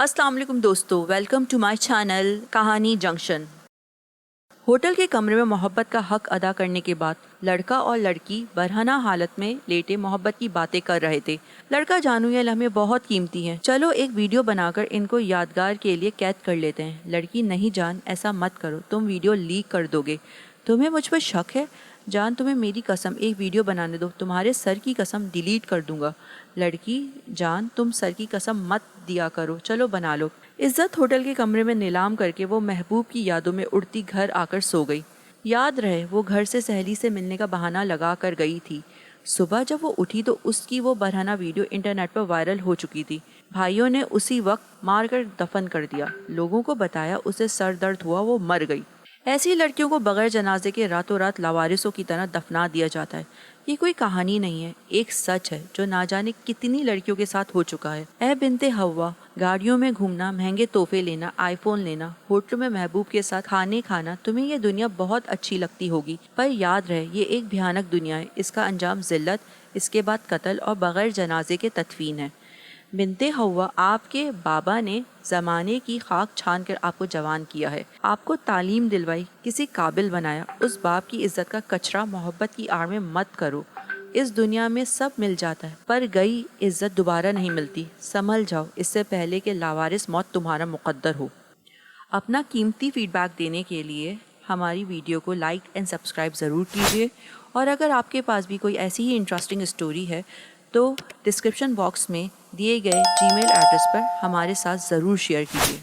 अस्सलाम वालेकुम दोस्तों, वेलकम टू माय चैनल कहानी जंक्शन। होटल के कमरे में मोहब्बत का हक अदा करने के बाद लड़का और लड़की बरहना हालत में लेटे मोहब्बत की बातें कर रहे थे। लड़का जानू ये लम्हे बहुत कीमती हैं, चलो एक वीडियो बनाकर इनको यादगार के लिए कैद कर लेते हैं। लड़की, नहीं जान, ऐसा मत करो, तुम वीडियो लीक कर दोगे। तुम्हें मुझ पर शक है? जान, तुम्हें मेरी कसम, एक वीडियो बनाने दो, तुम्हारे सर की कसम डिलीट कर दूंगा। लड़की, जान, तुम सर की कसम मत दिया करो, चलो बना लो। इज्जत होटल के कमरे में नीलाम करके वो महबूब की यादों में उड़ती घर आकर सो गई। याद रहे, वो घर से सहेली से मिलने का बहाना लगा कर गई थी। सुबह जब वो उठी तो उसकी वो बरहना वीडियो इंटरनेट पर वायरल हो चुकी थी। भाइयों ने उसी वक्त मार कर दफन कर दिया। लोगों को बताया उसे सर दर्द हुआ, वो मर गई। ऐसी लड़कियों को बगैर जनाजे के रातों रात लावारिसों की तरह दफना दिया जाता है। ये कोई कहानी नहीं है, एक सच है जो ना जाने कितनी लड़कियों के साथ हो चुका है। ऐ बिनते हव्वा, गाड़ियों में घूमना, महंगे तोहफे लेना, आईफोन लेना, होटल में महबूब के साथ खाने खाना, तुम्हें ये दुनिया बहुत अच्छी लगती होगी, पर याद रहे ये एक भयानक दुनिया है। इसका अंजाम जिल्लत, इसके बाद कत्ल और बगैर जनाजे के तदफीन है। बिनते हव्वा, आपके बाबा ने ज़माने की खाक छान कर आपको जवान किया है, आपको तालीम दिलवाई, किसी काबिल बनाया। उस बाप की इज्जत का कचरा मोहब्बत की आड़ में मत करो। इस दुनिया में सब मिल जाता है, पर गई इज्जत दोबारा नहीं मिलती। संभल जाओ, इससे पहले कि लावारिस मौत तुम्हारा मुकद्दर हो। अपना कीमती फीडबैक देने के लिए हमारी वीडियो को लाइक एंड सब्सक्राइब ज़रूर कीजिए, और अगर आपके पास भी कोई ऐसी ही इंटरेस्टिंग स्टोरी है तो डिस्क्रिप्शन बॉक्स में दिए गए जीमेल एड्रेस पर हमारे साथ ज़रूर शेयर कीजिए।